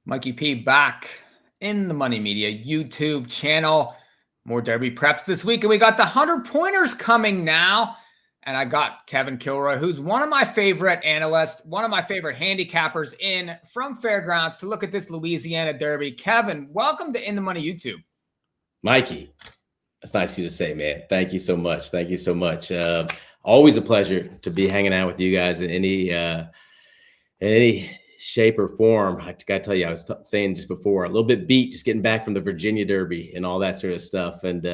Mikee P back in the Money Media YouTube channel. More Derby preps this week, and we got the 100-pointers coming now. And I got Kevin Kilroy, who's one of my favorite analysts, one of my favorite handicappers from Fairgrounds to look at this Louisiana Derby. Kevin, welcome to In the Money YouTube. Mikey, that's nice of you to say, man. Thank you so much. Thank you so much. Always a pleasure to be hanging out with you guys in any shape or form. I got to tell you, I was saying just before, a little bit beat, just getting back from the Virginia Derby and all that sort of stuff, and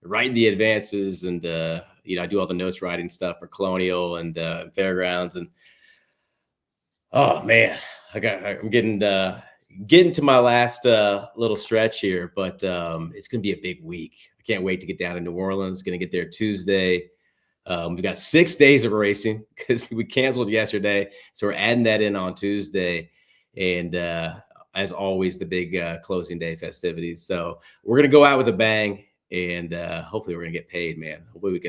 writing the advances, and I do all the notes writing stuff for Colonial and Fairgrounds, and oh man, I'm getting to my last little stretch here, but it's going to be a big week. I can't wait to get down to New Orleans. Going to get there Tuesday. We got 6 days of racing because we canceled yesterday. So we're adding that in on Tuesday. And as always, the big closing day festivities. So we're going to go out with a bang, and hopefully we're going to get paid, man. Hopefully we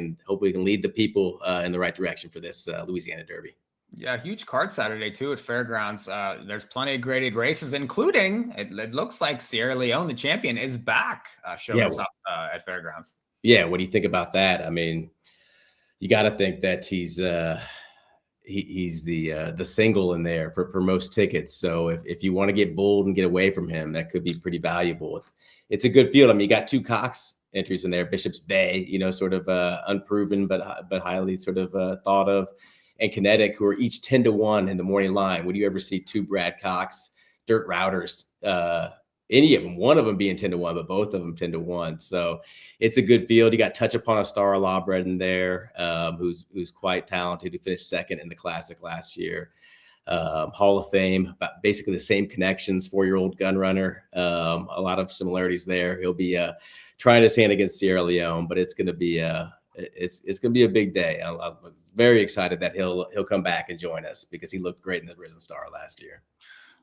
can lead the people in the right direction for this Louisiana Derby. Yeah, huge card Saturday, too, at Fairgrounds. There's plenty of graded races, including, it looks like Sierra Leone, the champion, is back showing us up at Fairgrounds. Yeah, what do you think about that? I mean, you got to think that he's the single in there for most tickets. So if you want to get bold and get away from him, that could be pretty valuable. It's a good field. I mean, you got 2 Cox entries in there, Bishop's Bay, sort of unproven but highly sort of thought of, and Kinetic, who are each 10-1 in the morning line. Would you ever see 2 Brad Cox dirt routers? Any of them, one of them being 10-1, but both of them 10-1. So it's a good field. You got Touch Upon a Star Lawbred in there, who's quite talented, who finished second in the Classic last year. Hall of Fame, but basically the same connections, 4-year-old gun runner. A lot of similarities there. He'll be trying his hand against Sierra Leone, but it's going to be it's going to be a big day. I'm very excited that he'll come back and join us because he looked great in the Risen Star last year.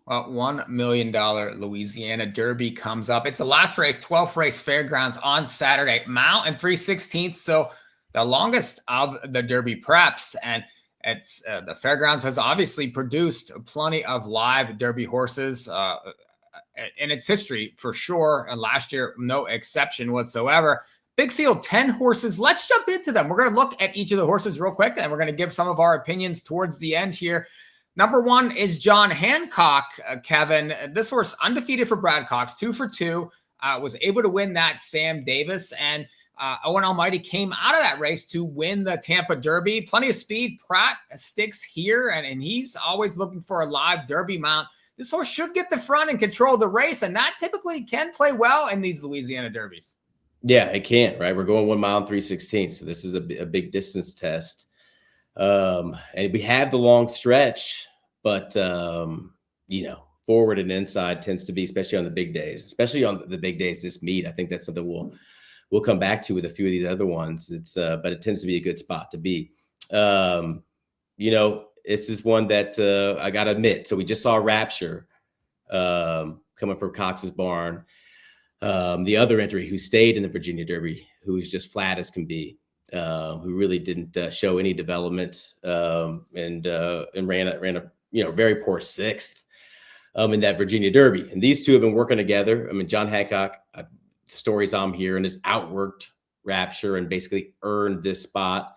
Well, $1 million Louisiana Derby comes up. It's the last race, 12th race, Fairgrounds on Saturday. Mile and 3/16, so the longest of the Derby preps. And it's the Fairgrounds has obviously produced plenty of live Derby horses in its history, for sure. And last year, no exception whatsoever. Big field, 10 horses. Let's jump into them. We're going to look at each of the horses real quick, and we're going to give some of our opinions towards the end here. Number 1 is John Hancock, Kevin. This horse undefeated for Brad Cox, 2 for 2, was able to win that Sam Davis. And Owen Almighty came out of that race to win the Tampa Derby. Plenty of speed. Pratt sticks here, and he's always looking for a live Derby mount. This horse should get the front and control the race, and that typically can play well in these Louisiana Derbies. Yeah, it can't, right? We're going 1 mile and 3/16, so this is a big distance test. And we have the long stretch, but forward and inside tends to be, especially on the big days, especially on the big days this meet. I think that's something we'll come back to with a few of these other ones. But it tends to be a good spot to be. This is one that I got to admit. So we just saw Rapture coming from Cox's barn. The other entry who stayed in the Virginia Derby, who was just flat as can be. Who really didn't show any development and ran a very poor 6th in that Virginia Derby. And these two have been working together. I mean, John Hancock, the stories I'm hearing, has outworked Rapture and basically earned this spot.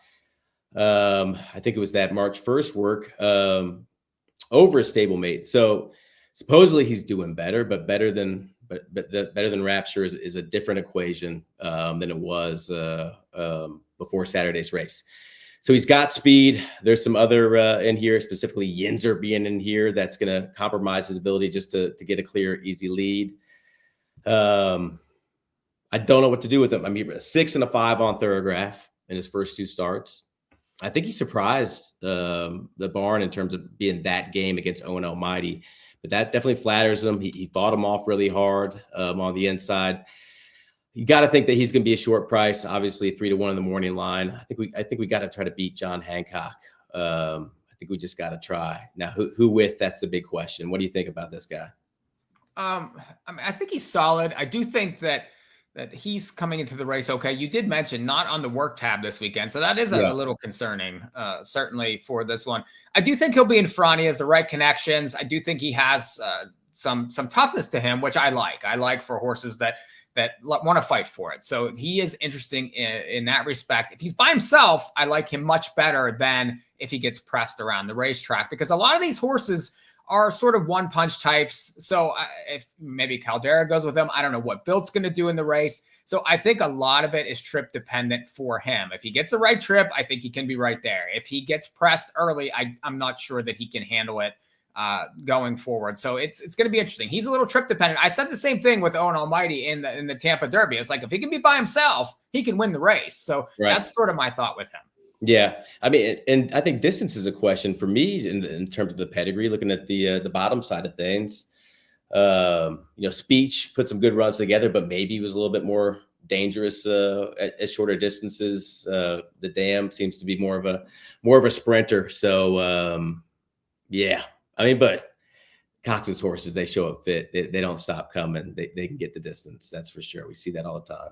I think it was that March 1st work over a stablemate. So supposedly he's doing better, but better than Rapture is a different equation than it was before Saturday's race. So he's got speed. There's some other in here, specifically Yinzer being in here, that's going to compromise his ability just to get a clear, easy lead. I don't know what to do with him. I mean, a 6 and a 5 on Thorograph in his first 2 starts. I think he surprised the barn in terms of being that game against Owen Almighty. But that definitely flatters him. He fought him off really hard on the inside. You got to think that he's going to be a short price. Obviously, 3-1 in the morning line. I think we got to try to beat John Hancock. I think we just got to try. Now, who with? That's the big question. What do you think about this guy? I think he's solid. I do think that he's coming into the race okay. You did mention not on the work tab this weekend, so that is a little concerning, certainly for this one. I do think he'll be in front. He has the right connections. I do think he has toughness to him, which I like. I like for horses that want to fight for it. So he is interesting in that respect. If he's by himself, I like him much better than if he gets pressed around the racetrack, because a lot of these horses are sort of one punch types. So if maybe Caldera goes with him, I don't know what Bilt's going to do in the race. So I think a lot of it is trip dependent for him. If he gets the right trip, I think he can be right there. If he gets pressed early, I'm not sure that he can handle it going forward. So it's going to be interesting. He's a little trip dependent. I said the same thing with Owen Almighty in the Tampa Derby. It's like, if he can be by himself, he can win the race. So that's sort of my thought with him. Yeah, I mean, and I think distance is a question for me in terms of the pedigree. Looking at the bottom side of things, Speech put some good runs together, but maybe was a little bit more dangerous at shorter distances. The Dam seems to be more of a sprinter. So yeah, I mean, but Cox's horses, they show up fit. They don't stop coming. They can get the distance. That's for sure. We see that all the time.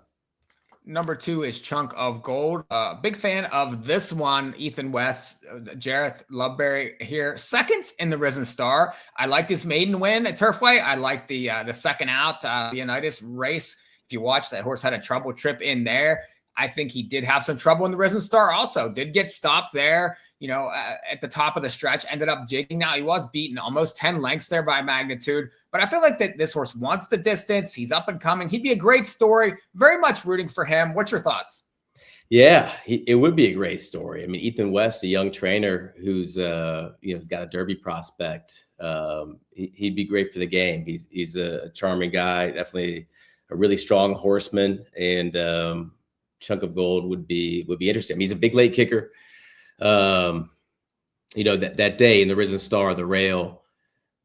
Number 2 is Chunk of Gold. Big fan of this one. Ethan West, Jareth, Loveberry here. Second in the Risen Star. I like this maiden win at Turfway. I like the second out, the Unitas race. If you watch, that horse had a trouble trip in there. I think he did have some trouble in the Risen Star also. Did get stopped there, at the top of the stretch. Ended up jigging. Now, he was beaten almost 10 lengths there by Magnitude. But I feel like that this horse wants the distance. He's up and coming. He'd be a great story. Very much rooting for him. What's your thoughts? Yeah, it would be a great story. I mean, Ethan West, a young trainer who's got a Derby prospect. He'd be great for the game. He's a charming guy, definitely a really strong horseman, and Chunk of Gold would be interesting. I mean, he's a big late kicker. That day in the Risen Star, the rail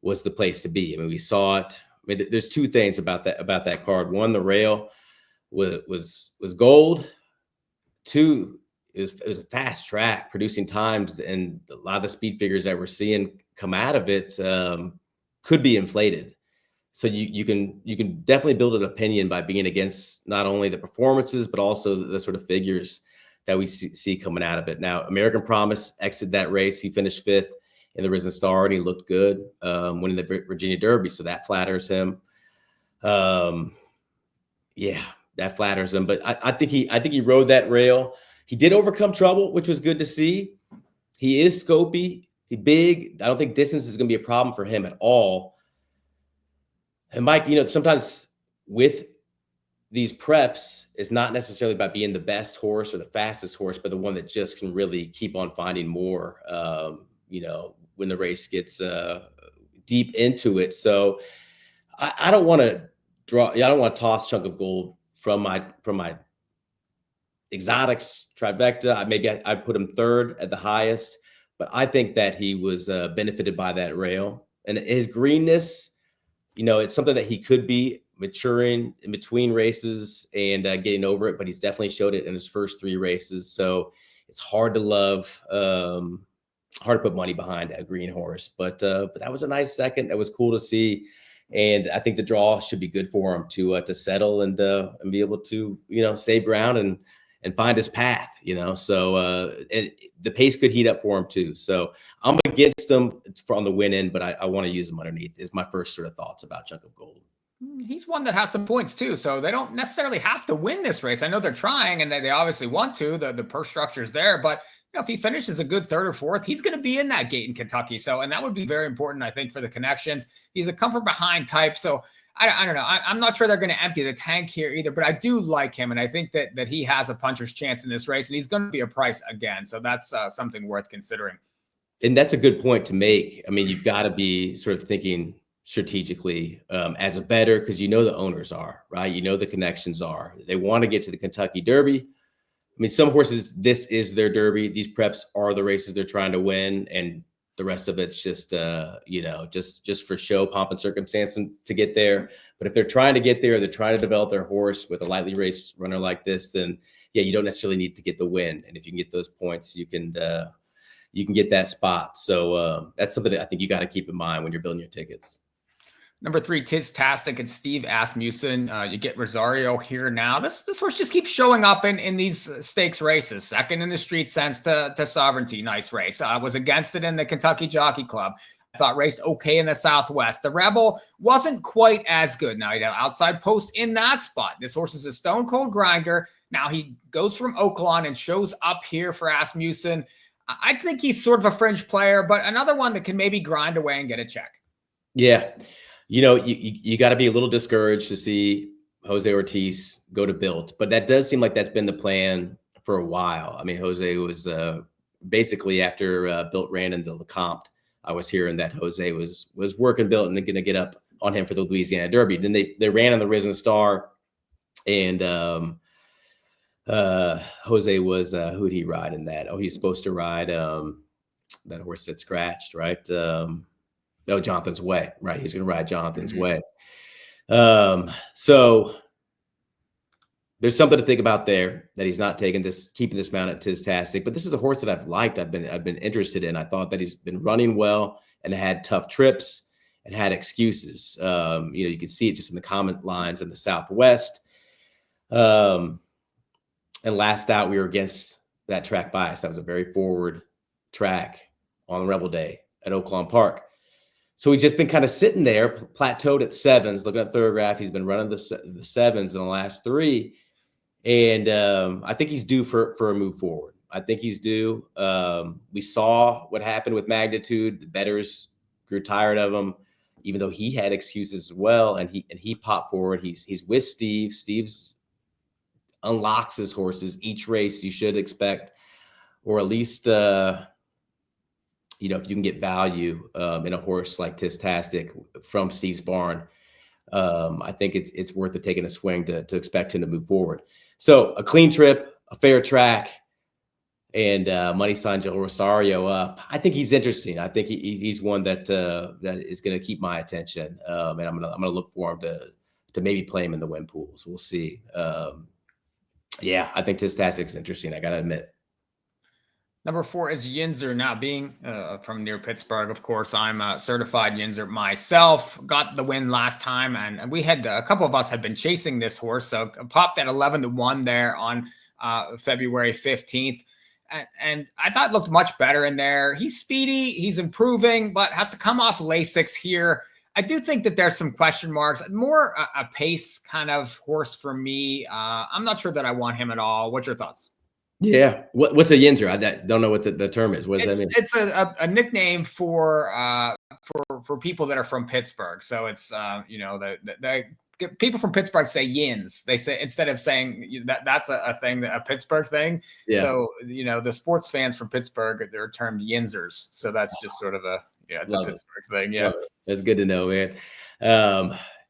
was the place to be. I mean, we saw it. I mean, there's two things about that card. One, the rail was gold. Two, it was a fast track, producing times, and a lot of the speed figures that we're seeing come out of it could be inflated. So you can definitely build an opinion by being against not only the performances but also the sort of figures that we see coming out of it. Now, American Promise exited that race. He finished 5th in the Risen Star, and he looked good, winning the Virginia Derby. So that flatters him. That flatters him. But I think he rode that rail. He did overcome trouble, which was good to see. He is scopy. He's big. I don't think distance is going to be a problem for him at all. And Mike, sometimes with these preps, it's not necessarily about being the best horse or the fastest horse, but the one that just can really keep on finding more, when the race gets deep into it. So I don't want to toss Chunk of Gold from my exotics trifecta. Maybe I put him 3rd at the highest, but I think that he was benefited by that rail and his greenness. It's something that he could be maturing in between races and getting over it, but he's definitely showed it in his first 3 races. So it's hard to love, hard to put money behind a green horse, but that was a nice second. That was cool to see. And I think the draw should be good for him to settle and be able to, save ground and find his path, so the pace could heat up for him too. So I'm against him on the win end, but I want to use him underneath is my first sort of thoughts about Chunk of Gold. He's one that has some points too, so they don't necessarily have to win this race. I know they're trying, and they obviously want to. The purse structure's there, but if he finishes a good 3rd or 4th, he's going to be in that gate in Kentucky. So, and that would be very important, I think, for the connections. He's a come from behind type, so I don't know. I'm not sure they're going to empty the tank here either, but I do like him, and I think that he has a puncher's chance in this race, and he's going to be a price again. So that's something worth considering. And that's a good point to make. I mean, you've got to be sort of thinking strategically as a bettor, because the owners are, right? The connections are. They want to get to the Kentucky Derby. I mean, some horses, this is their Derby. These preps are the races they're trying to win, and the rest of it's just, just for show, pomp, and circumstance to get there. But if they're trying to get there, they're trying to develop their horse with a lightly raced runner like this, then you don't necessarily need to get the win. And if you can get those points, you can get that spot. So that's something that I think you got to keep in mind when you're building your tickets. Number 3, Tiztastic and Steve Asmussen. You get Rosario here now. This horse just keeps showing up in these stakes races. 2nd in the Street Sense to Sovereignty. Nice race. Was against it in the Kentucky Jockey Club. thought raced okay in the Southwest. The Rebel wasn't quite as good. Now, outside post in that spot. This horse is a stone cold grinder. Now he goes from Oaklawn and shows up here for Asmussen. I think he's sort of a fringe player, but another one that can maybe grind away and get a check. Yeah. You got to be a little discouraged to see Jose Ortiz go to Built, but that does seem like that's been the plan for a while. I mean, Jose was basically after Built ran in the Lecomte, I was hearing that Jose was working Built and going to get up on him for the Louisiana Derby. Then they ran on the Risen Star, and Jose was who'd he ride in that? Oh, he's supposed to ride that horse that scratched, right? No, Jonathan's Way, right? He's going to ride Jonathan's Way. So there's something to think about there, that he's not keeping this mount at Tiztastic. But this is a horse that I've liked. I've been interested in. I thought that he's been running well and had tough trips and had excuses. You can see it just in the comment lines in the Southwest. And last out, we were against that track bias. That was a very forward track on the Rebel Day at Oaklawn Park. So he's just been kind of sitting there, plateaued at sevens, looking at Thoroughgraph. He's been running the sevens in the last three. And I think he's due for a move forward. I think he's due. We saw what happened with Magnitude. The bettors grew tired of him, even though he had excuses as well. And he popped forward. He's with Steve. Steve's unlocks his horses each race. You should expect, or at least if you can get value in a horse like Tiztastic from Steve's barn, I think it's worth it taking a swing to expect him to move forward. So a clean trip, a fair track, and money sign Rosario up. I think he's interesting. I think he's one that is going to keep my attention, and I'm gonna look for him to maybe play him in the win pools. We'll see. Yeah, I think Tiztastic's interesting. I gotta admit. Number 4 is Yinzer. Now, being from near Pittsburgh, of course, I'm a certified Yinzer myself. Got the win last time, and we had a couple of us had been chasing this horse, so popped at 11-1 there on February 15th, and I thought it looked much better in there. He's speedy, he's improving, but has to come off Lasix here. I do think that there's some question marks. More a pace kind of horse for me. I'm not sure that I want him at all. What's your thoughts? Yeah. What's a Yinzer? I don't know what the term is. What does that mean? It's a nickname for people that are from Pittsburgh. So it's the people from Pittsburgh say Yins. They say, instead of saying that's a thing, a Pittsburgh thing. Yeah. So the sports fans from Pittsburgh, they're termed Yinzers. So that's just sort of it's a Pittsburgh thing. Yeah. That's good to know, man.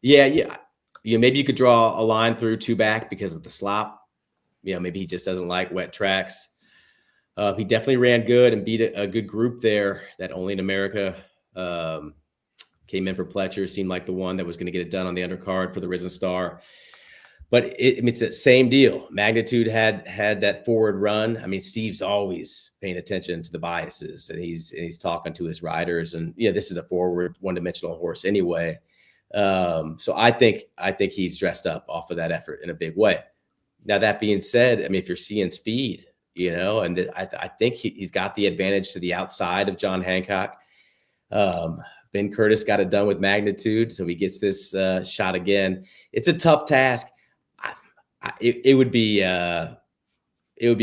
Yeah. Maybe you could draw a line through 2 back because of the slop. Maybe he just doesn't like wet tracks. He definitely ran good and beat a good group there. That Only in America came in for Pletcher. Seemed like the one that was going to get it done on the undercard for the Risen Star. But it's the same deal. Magnitude had that forward run. I mean, Steve's always paying attention to the biases, and he's talking to his riders. And this is a forward, one-dimensional horse anyway. So I think he's dressed up off of that effort in a big way. Now, that being said, I mean, if you're seeing speed, and I think he's got the advantage to the outside of John Hancock. Ben Curtis got it done with Magnitude, so he gets this shot again. It's a tough task. It would be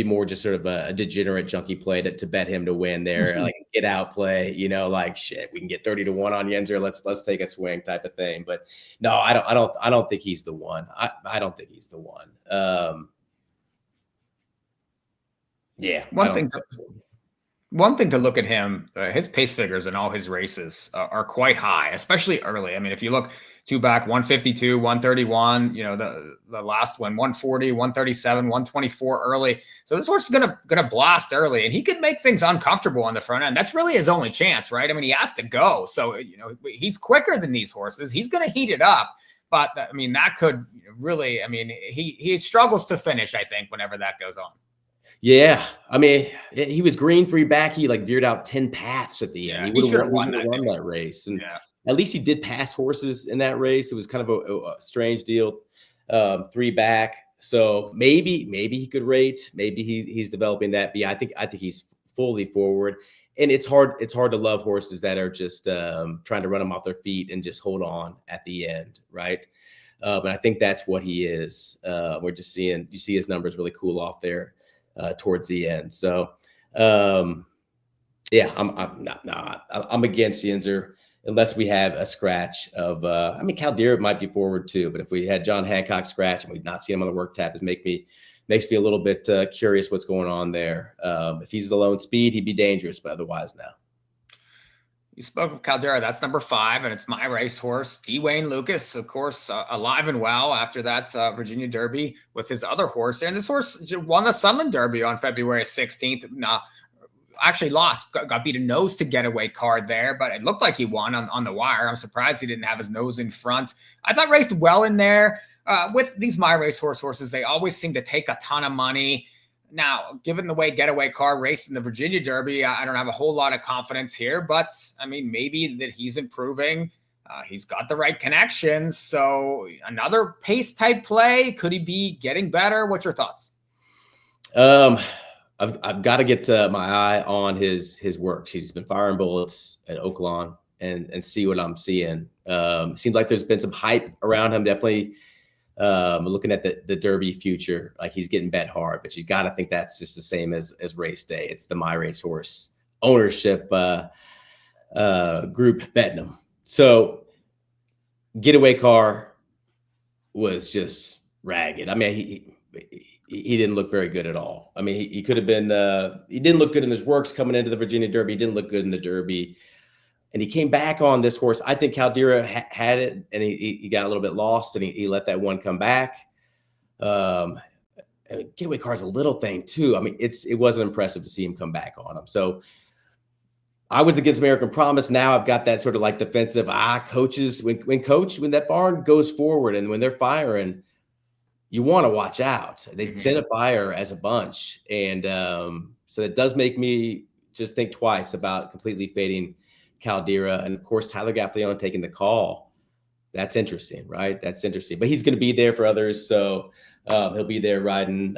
more just sort of a degenerate junkie play to bet him to win there, like get out play, like shit, we can get 30-1 on Yinzer. Let's take a swing type of thing. But no, I don't think he's the one. I don't think he's the one. Yeah. One thing to look at him, his pace figures in all his races are quite high, especially early. I mean, if you look 2 back, 152, 131, the last one, 140, 137, 124 early. So this horse is gonna blast early, and he could make things uncomfortable on the front end. That's really his only chance, right? I mean, he has to go. So, he's quicker than these horses. He's gonna heat it up. But I mean, that could really, I mean, he struggles to finish, I think, whenever that goes on. Yeah, I mean, he was green 3 back. He veered out 10 paths at the end. Yeah, he would have won that race. And at least he did pass horses in that race. It was kind of a strange deal, 3 back. So maybe he could rate. Maybe he's developing that. But yeah, I think he's fully forward. and it's hard to love horses that are just trying to run them off their feet and just hold on at the end, right? And I think that's what he is. We're just you see his numbers really cool off there towards the end. So yeah, I'm against Yinzer unless we have a scratch of I mean, Caldera might be forward too, but if we had John Hancock scratch and we'd not seen him on the work tap, makes me a little bit curious what's going on there. If he's the lone speed, he'd be dangerous, but otherwise, no. You spoke of Caldera. That's number 5, and it's my racehorse, Dwayne Lukas, of course, alive and well after that Virginia Derby with his other horse. And this horse won the Sunland Derby on February 16th. Actually lost, got beat a nose to getaway card there, but it looked like he won on the wire. I'm surprised he didn't have his nose in front. I thought raced well in there. With these my racehorse horses, they always seem to take a ton of money. Now, given the way getaway car raced in the Virginia Derby, I don't have a whole lot of confidence here, but I mean, maybe that he's improving. He's got the right connections. So another pace type play. Could he be getting better? What's your thoughts? I've got to get my eye on his works. He's been firing bullets at Oaklawn and see what I'm seeing. Seems like there's been some hype around him. Definitely looking at the Derby future, like he's getting bet hard, but you got to think that's just the same as race day. It's the my racehorse ownership group betting him. So getaway car was just ragged. I mean, he didn't look very good at all. I mean, he could have been, he didn't look good in his works coming into the Virginia Derby. He didn't look good in the Derby. And he came back on this horse. I think Caldera had it, and he got a little bit lost, and he let that one come back. I mean, getaway car's a little thing too. I mean, it wasn't impressive to see him come back on him. So I was against American Promise. Now I've got that sort of like defensive, coaches, when that barn goes forward and when they're firing, you want to watch out. They tend to fire as a bunch. And so it does make me just think twice about completely fading Caldera. And of course, Tyler Gaffalione taking the call. That's interesting, right? That's interesting. But he's going to be there for others. So he'll be there riding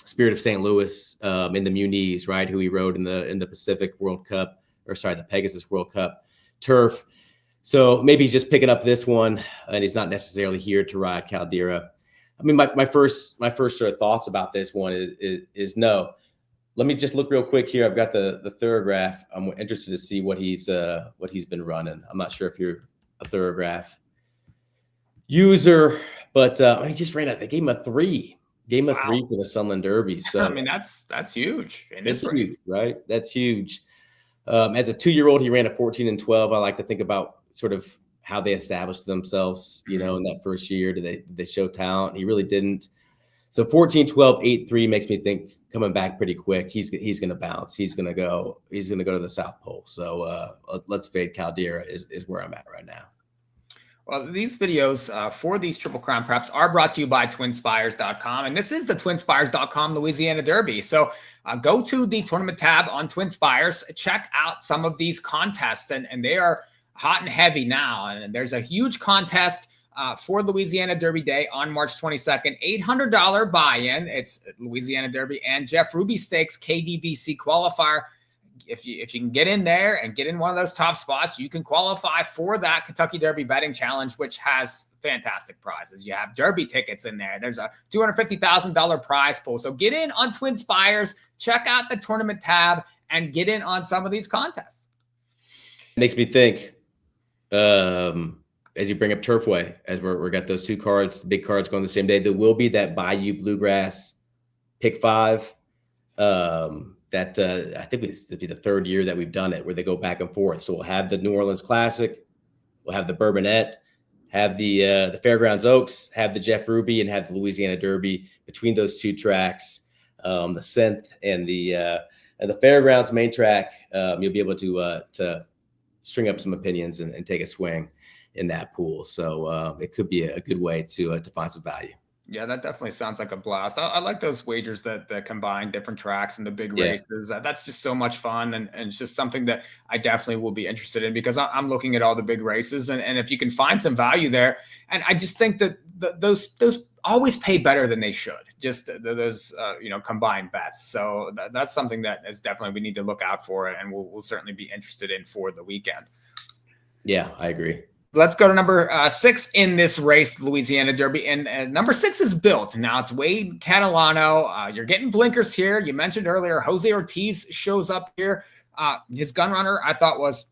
Spirit of St. Louis in the Muniz, right? Who he rode in the Pacific World Cup, the Pegasus World Cup turf. So maybe he's just picking up this one, and he's not necessarily here to ride Caldera. I mean, my first sort of thoughts about this one is no. Let me just look real quick here. I've got the Thorograph. I'm interested to see what he's been running. I'm not sure if you're a Thorograph user, but he just ran it. They gave him a 3. Gave him a 3 for the Sunland Derby. So I mean, that's huge. That's huge, right? That's huge. As a 2-year-old, he ran a 14 and 12. I like to think about sort of how they established themselves, in that first year. Did they show talent? He really didn't. So 14, 12, 8, 3 makes me think coming back pretty quick. He's going to bounce. He's going to go to the South Pole. So let's fade Caldera is where I'm at right now. Well, these videos for these Triple Crown preps are brought to you by TwinSpires.com. And this is the TwinSpires.com Louisiana Derby. So go to the tournament tab on TwinSpires, check out some of these contests, and they are hot and heavy now. And there's a huge contest for Louisiana Derby Day on March 22nd, $800 buy-in. It's Louisiana Derby and Jeff Ruby Stakes KDBC qualifier. If you can get in there and get in one of those top spots, you can qualify for that Kentucky Derby betting challenge, which has fantastic prizes. You have Derby tickets in there. There's a $250,000 prize pool. So get in on TwinSpires, check out the tournament tab, and get in on some of these contests. It makes me think, as you bring up Turfway, as we got those 2 cards, big cards going the same day, there will be that Bayou Bluegrass pick 5. That I think this will be the 3rd year that we've done it, where they go back and forth. So we'll have the New Orleans Classic, we'll have the Bourbonnette, have the Fairgrounds Oaks, have the Jeff Ruby, and have the Louisiana Derby. Between those 2 tracks, the Synth and the Fairgrounds main track, you'll be able to string up some opinions and take a swing in that pool. So it could be a good way to find some value. Yeah, that definitely sounds like a blast. I like those wagers that combine different tracks and the big races. That's just so much fun, and it's just something that I definitely will be interested in, because I'm looking at all the big races, and if you can find some value there, and I just think that those always pay better than they should. Just those combined bets. So that's something that is definitely we need to look out for, and we'll certainly be interested in for the weekend. Yeah, I agree. Let's go to number 6 in this race, Louisiana Derby. And number 6 is built. Now it's Wade Catalano. You're getting blinkers here. You mentioned earlier, Jose Ortiz shows up here. His gun runner, I thought was,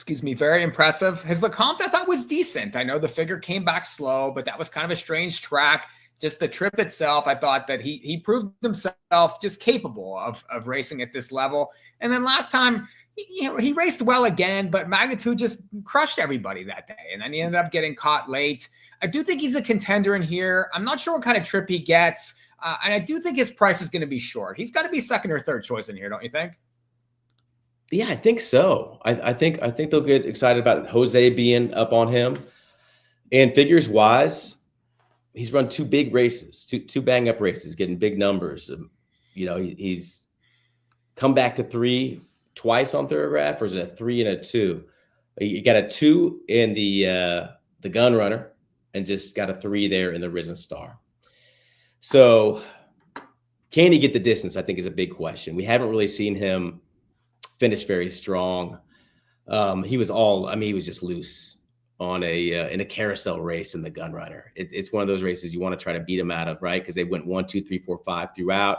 very impressive. His Lecomte, I thought was decent. I know the figure came back slow, but that was kind of a strange track. Just the trip itself, I thought that he proved himself just capable of racing at this level. And then last time, he raced well again, but Magnitude just crushed everybody that day. And then he ended up getting caught late. I do think he's a contender in here. I'm not sure what kind of trip he gets. And I do think his price is going to be short. He's got to be second or third choice in here, don't you think? Yeah, I think so. I think they'll get excited about Jose being up on him. And figures wise, he's run 2 big races, two bang up races, getting big numbers. He's come back to 3 twice on Thoroughgraph, or is it a 3 and a 2? You got a 2 in the gun runner, and just got a 3 there in the Risen Star. So can he get the distance? I think is a big question. We haven't really seen him finish very strong. He was just loose on in a carousel race in the gun runner. It's one of those races you want to try to beat him out of, right? Because they went 1, 2, 3, 4, 5 throughout.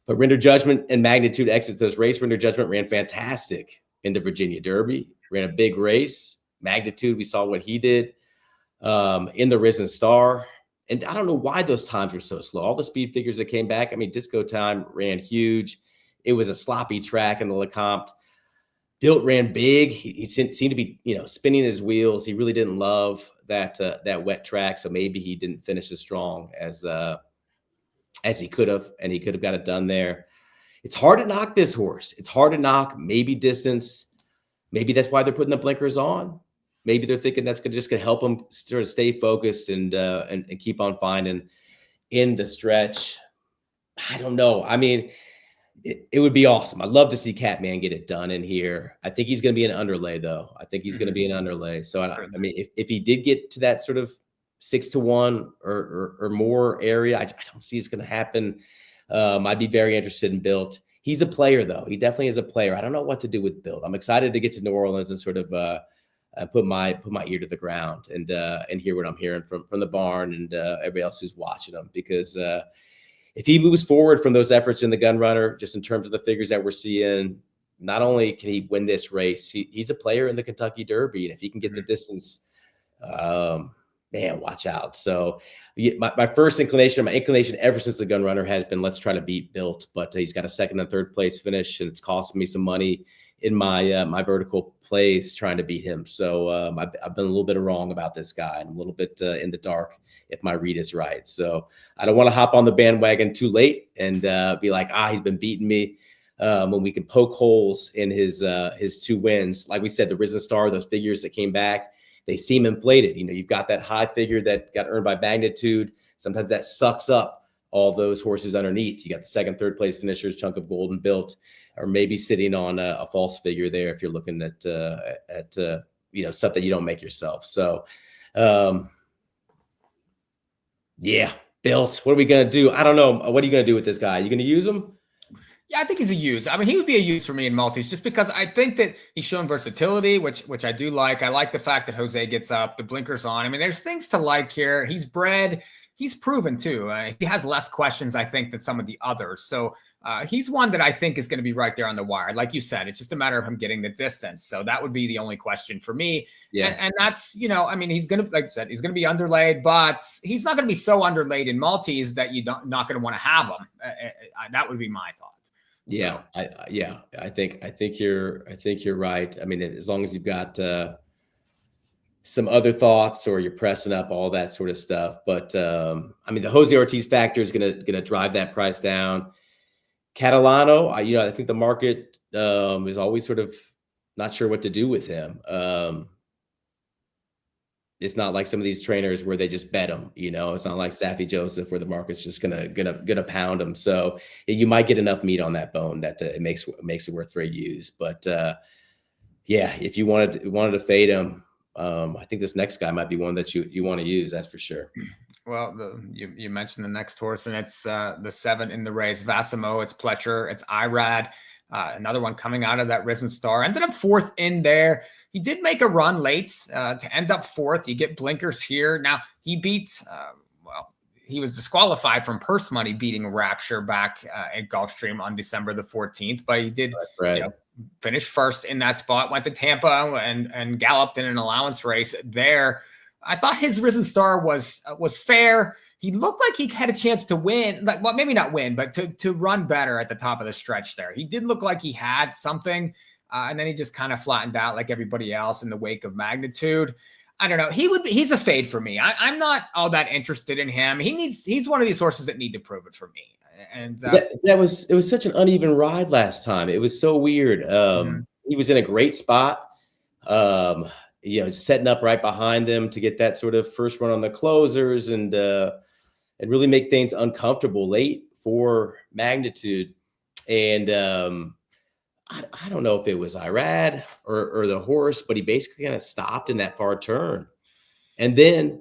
But Render Judgment and Magnitude exits those race. Render Judgment ran fantastic in the Virginia Derby, ran a big race. Magnitude, we saw what he did in the Risen Star. And I don't know why those times were so slow. All the speed figures that came back, Disco Time ran huge. It was a sloppy track in the Lecomte. Built ran big. He seemed to be, spinning his wheels. He really didn't love that wet track, so maybe he didn't finish as strong as he could have, and he could have got it done there. It's hard to knock this horse. It's hard to knock. Maybe distance. Maybe that's why they're putting the blinkers on. Maybe they're thinking that's just going to help him sort of stay focused and keep on finding in the stretch. I don't know. It would be awesome. I'd love to see Catman get it done in here. I think he's going to be an underlay, though. I think he's going to be an underlay. So, if he did get to that sort of 6-1 or more area, I don't see it's going to happen. I'd be very interested in Built. He's a player, though. He definitely is a player. I don't know what to do with Built. I'm excited to get to New Orleans and sort of put my ear to the ground and hear what I'm hearing from the barn and everybody else who's watching him, because if he moves forward from those efforts in the gun runner, just in terms of the figures that we're seeing, not only can he win this race, he's a player in the Kentucky Derby. And if he can get the distance, man, watch out. So my first inclination, my inclination ever since the gun runner has been, let's try to beat Built, but he's got a 2nd and 3rd place finish, and it's costing me some money in my my vertical plays trying to beat him. So I've been a little bit wrong about this guy, and a little bit in the dark if my read is right. So I don't want to hop on the bandwagon too late and be like, he's been beating me, when we can poke holes in his 2 wins. Like we said, the Risen Star, those figures that came back, they seem inflated. You've got that high figure that got earned by Magnitude. Sometimes that sucks up all those horses underneath. You got the 2nd, 3rd place finishers, Chunk of Gold and Built, or maybe sitting on a false figure there if you're looking at stuff that you don't make yourself. So, yeah, Built. What are we gonna do? I don't know. What are you gonna do with this guy? You gonna use him? Yeah, I think he's a use. He would be a use for me in multis, just because I think that he's shown versatility, which I do like. I like the fact that Jose gets up, the blinkers on. There's things to like here. He's bred. He's proven too. He has less questions, I think, than some of the others. So he's one that I think is going to be right there on the wire. Like you said, it's just a matter of him getting the distance. So that would be the only question for me. Yeah. And that's, he's going to, like I said, he's going to be underlaid, but he's not going to be so underlaid in multis that you're not going to want to have him. That would be my thought. Yeah. So. I think you're right. As long as you've got some other thoughts, or you're pressing up, all that sort of stuff. But the Jose Ortiz factor is gonna drive that price down. Catalano, I think the market is always sort of not sure what to do with him. It's not like some of these trainers where they just bet him. It's not like Safi Joseph where the market's just gonna pound him. So you might get enough meat on that bone that it makes it worth for a use. But if you wanted to fade him, I think this next guy might be one that you want to use. That's for sure. Well, you mentioned the next horse, and it's the 7 in the race. Vassimo, it's Pletcher, it's Irad. Another one coming out of that Risen Star. Ended up 4th in there. He did make a run late to end up 4th. You get blinkers here. Now, he beat, he was disqualified from purse money beating Rapture back at Gulfstream on December the 14th, but he did finish 1st in that spot, went to Tampa and galloped in an allowance race there. I thought his Risen Star was fair. He looked like he had a chance to win, well, maybe not win, but to run better at the top of the stretch there. He did look like he had something, and then he just kind of flattened out like everybody else in the wake of Magnitude. I don't know. He's a fade for me. I'm not all that interested in him. He's one of these horses that need to prove it for me. And it was such an uneven ride last time. It was so weird. He was in a great spot. Setting up right behind them to get that sort of first run on the closers and really make things uncomfortable late for Magnitude. And I don't know if it was Irad or the horse, but he basically kind of stopped in that far turn. And then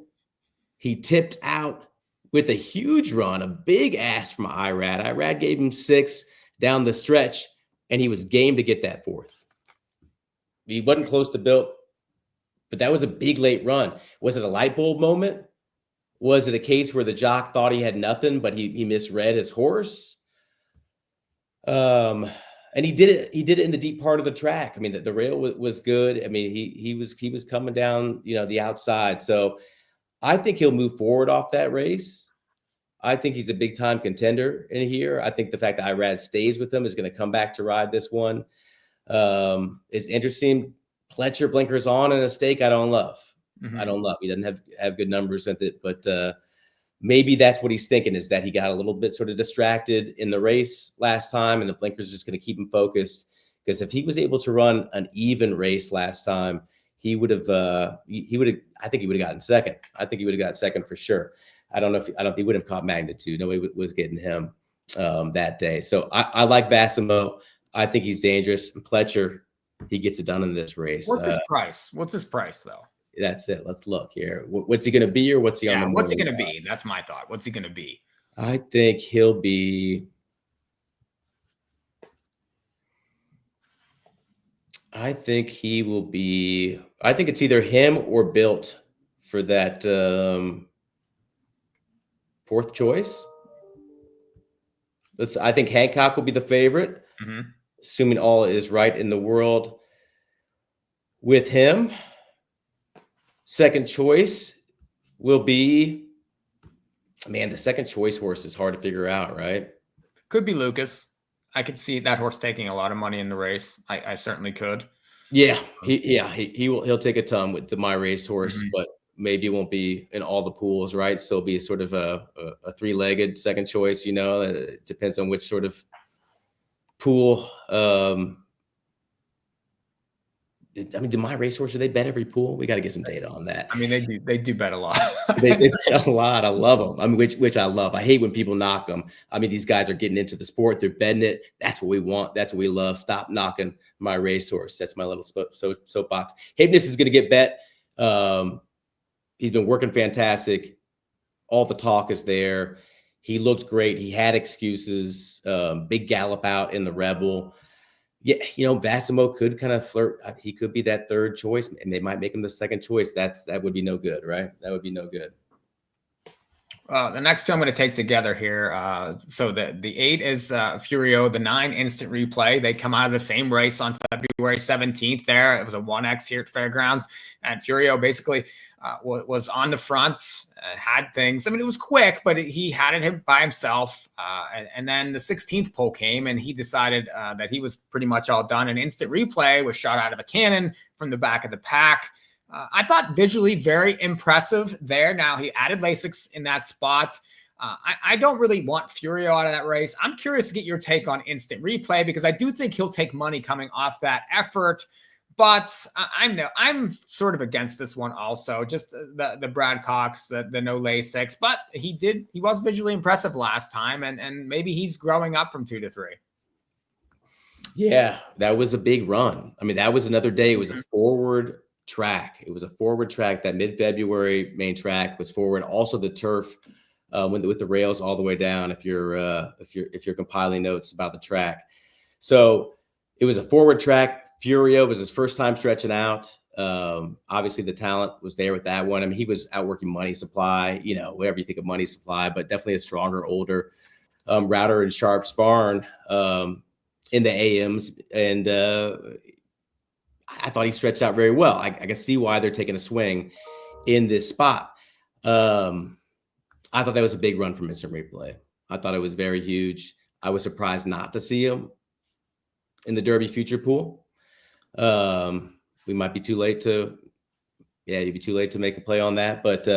he tipped out with a huge run, a big ass from Irad. Irad gave him 6 down the stretch, and he was game to get that 4th. He wasn't close to built, but that was a big late run. Was it a light bulb moment? Was it a case where the jock thought he had nothing, but he misread his horse? And he did it in the deep part of the track. I mean, the rail was good. I mean, he was coming down, the outside. So I think he'll move forward off that race. I think he's a big time contender in here. I think the fact that Irad stays with him is going to come back to ride this one. Is interesting. Pletcher blinkers on and a stake I don't love. I don't love. He doesn't have good numbers with it, but maybe that's what he's thinking, is that he got a little bit sort of distracted in the race last time, and the blinkers just going to keep him focused. Because if he was able to run an even race last time, he would have. I think he would have gotten second. I think he would have got second for sure. I don't think he would have caught Magnitude. Nobody was getting him that day. So I like Vassimo. I think he's dangerous. And Pletcher, he gets it done in this race. What's his price? What's his price, though? That's it. Let's look here. What's he going to be, or what's he on the morning? What's he going to be? That's my thought. What's he going to be? I think he'll be. I think he will be. I think it's either him or Built for that 4th choice. I think Hancock will be the favorite, assuming all is right in the world with him. Second choice will be, man, the second choice horse is hard to figure out, right? Could be Lukas. I could see that horse taking a lot of money in the race. I certainly could. Yeah, he'll take a ton with the My Race horse, but maybe it won't be in all the pools, right? So it'll be sort of a 3-legged second choice. It depends on which sort of pool. I mean, do My Race horse, do they bet every pool? We got to get some data on that. I mean, they do bet a lot. they bet a lot. I love them. I mean, which I love. I hate when people knock them. I mean, these guys are getting into the sport. They're betting it. That's what we want. That's what we love. Stop knocking My Race horse. That's my little soapbox. Hypnus is going to get bet. He's been working fantastic. All the talk is there. He looked great. He had excuses. Big gallop out in the Rebel. Yeah, Vassimo could kind of flirt. He could be that 3rd choice, and they might make him the 2nd choice. That would be no good, right? That would be no good. The next two I'm going to take together here. So the 8 is Furio, the 9 instant replay. They come out of the same race on February 17th there. It was a 1X here at Fairgrounds. And Furio basically was on the front, had things. I mean, it was quick, but he had it by himself. And then the 16th pole came, and he decided that he was pretty much all done. An instant replay was shot out of a cannon from the back of the pack. I thought visually very impressive there. Now, he added Lasix in that spot. I don't really want Furio out of that race. I'm curious to get your take on instant replay, because I do think he'll take money coming off that effort. But I'm sort of against this one also. Just the Brad Cox, the no Lasix. But he was visually impressive last time, and maybe he's growing up from 2 to 3. Yeah, that was a big run. I mean, that was another day. It was a forward track. It was a forward track. That mid-February main track was forward. Also the turf with the rails all the way down. If you're compiling notes about the track, so it was a forward track. Furio was his first time stretching out. Obviously the talent was there with that one. I mean, he was outworking Money Supply, whatever you think of Money Supply, but definitely a stronger, older router and Sharps barn in the AMs. And I thought he stretched out very well. I can see why they're taking a swing in this spot. I thought that was a big run from instant replay. I thought it was very huge. I was surprised not to see him in the Derby future pool. We might be too late to, you'd be too late to make a play on that. But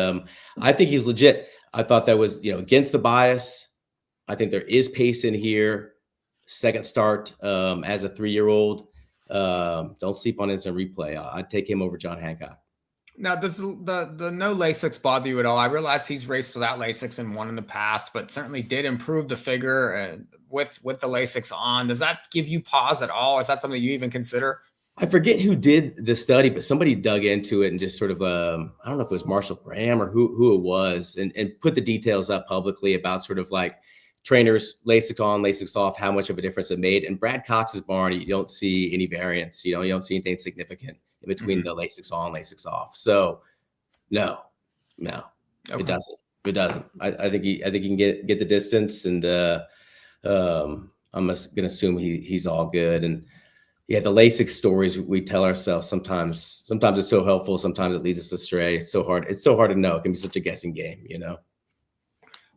I think he's legit. I thought that was, against the bias. I think there is pace in here. Second start as a 3-year-old. Don't sleep on instant replay. I'd take him over John Hancock. Now, does the no Lasix bother you at all? I realize he's raced without Lasix and won in the past, but certainly did improve the figure with the Lasix on. Does that give you pause at all? Is that something you even consider? I forget who did the study, but somebody dug into it and just sort of, I don't know if it was Marshall Graham or who it was, and put the details up publicly about sort of like trainers, Lasix on, Lasix off, how much of a difference it made. And Brad Cox's barn, you don't see any variance. You don't see anything significant in between the Lasix on, Lasix off. So no, okay. It doesn't. I think he can get the distance, and I'm gonna assume he's all good. And yeah, the Lasix stories we tell ourselves sometimes it's so helpful, sometimes it leads us astray. It's so hard to know. It can be such a guessing game,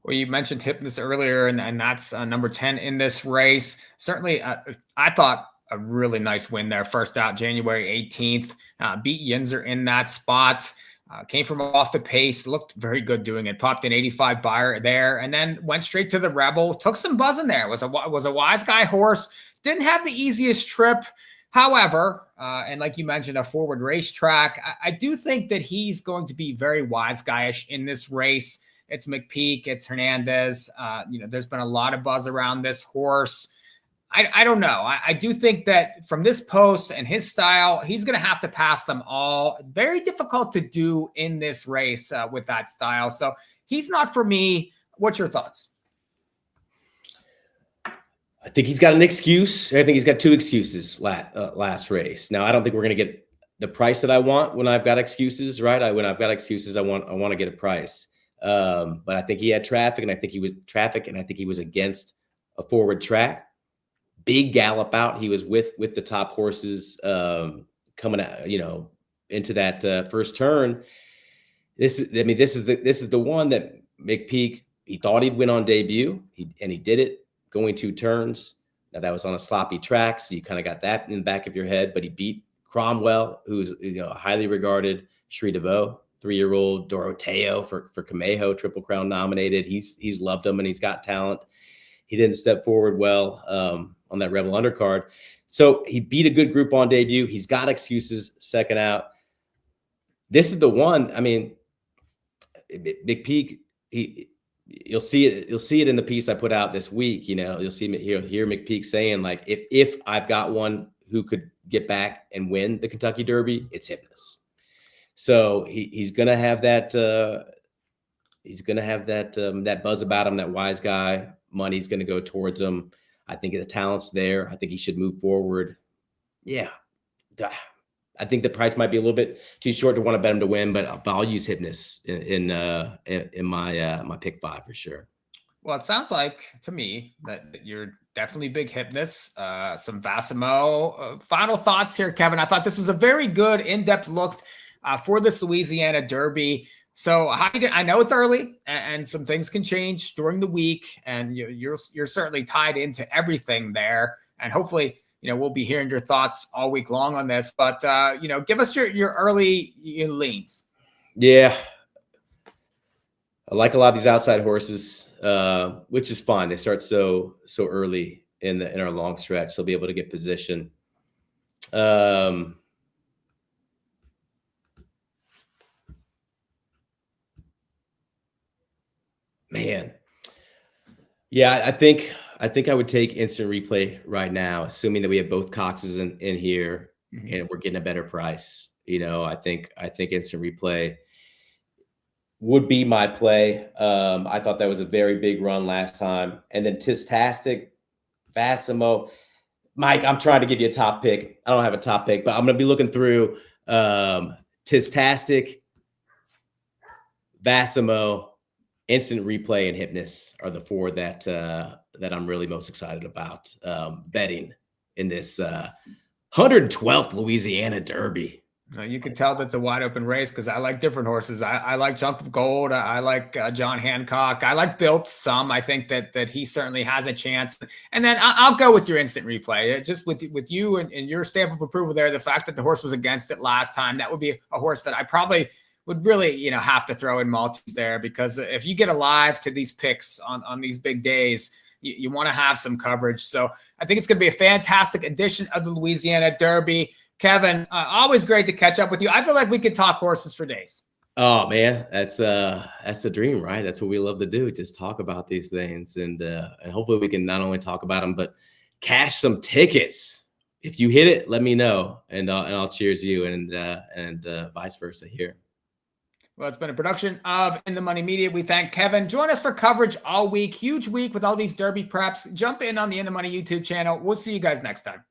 Well, you mentioned Hypnus earlier, and that's number 10 in this race. Certainly, I thought a really nice win there. First out, January 18th. Beat Yinzer in that spot. Came from off the pace. Looked very good doing it. Popped an 85 buyer there, and then went straight to the Rebel. Took some buzz in there. Was a wise guy horse. Didn't have the easiest trip. However, and like you mentioned, a forward racetrack, I do think that he's going to be very wise guyish in this race. It's McPeek, it's Hernandez. There's been a lot of buzz around this horse. I don't know. I do think that from this post and his style, he's going to have to pass them all. Very difficult to do in this race with that style. So he's not for me. What's your thoughts? I think he's got an excuse. I think he's got two excuses last race. Now, I don't think we're going to get the price that I want when I've got excuses, right? When I've got excuses, I want to get a price. But I think he had traffic, and I think he was against a forward track. Big gallop out. He was with the top horses coming out, into that first turn. This is the one that McPeek, he thought he'd win on debut, and he did it, going 2 turns. Now that was on a sloppy track, so you kind of got that in the back of your head. But he beat Cromwell, who's a highly regarded Shri DeVoe, 3-year-old Doroteo for Camejo, Triple Crown nominated. He's loved him, and he's got talent. He didn't step forward well on that Rebel undercard. So he beat a good group on debut. He's got excuses second out. This is the one. I mean, McPeek, you'll see it in the piece I put out this week. You'll see hear McPeek saying, like, if I've got one who could get back and win the Kentucky Derby, it's Hypnus. So he's gonna have that. That buzz about him. That wise guy. Money's gonna go towards him. I think the talent's there. I think he should move forward. Yeah, I think the price might be a little bit too short to want to bet him to win, but I'll use Hypnus in my pick 5 for sure. Well, it sounds like to me that you're definitely big Hypnus. Some Vassimo. Final thoughts here, Kevin. I thought this was a very good in-depth look for this Louisiana Derby. So I know it's early, and some things can change during the week, and you're certainly tied into everything there. And hopefully, we'll be hearing your thoughts all week long on this. But give us your early leans. Yeah, I like a lot of these outside horses, which is fine. They start so early in our long stretch. They'll be able to get position. Man, yeah, I think I would take instant replay right now, assuming that we have both Coxes in here, and we're getting a better price. You know, I think instant replay would be my play. I thought that was a very big run last time. And then Tiztastic, Vassimo. Mike, I'm trying to give you a top pick. I don't have a top pick, but I'm going to be looking through Tiztastic, Vassimo, instant replay, and Hypnus are the 4 that I'm really most excited about betting in this 112th Louisiana Derby. You can tell that's a wide open race because I like different horses. I like Junk of Gold. I like John Hancock. I like Built some. I think that he certainly has a chance. And then I'll go with your instant replay. Just with you and your stamp of approval there, the fact that the horse was against it last time, that would be a horse that I probably would really, have to throw in Maltese there, because if you get alive to these picks on these big days, you want to have some coverage. So I think it's going to be a fantastic edition of the Louisiana Derby. Kevin, always great to catch up with you. I feel like we could talk horses for days. Oh man, that's the dream, right? That's what we love to do. Just talk about these things, and hopefully we can not only talk about them, but cash some tickets. If you hit it, let me know, and I'll cheers you, and vice versa here. Well, it's been a production of In the Money Media. We thank Kevin. Join us for coverage all week. Huge week with all these Derby preps. Jump in on the In the Money YouTube channel. We'll see you guys next time.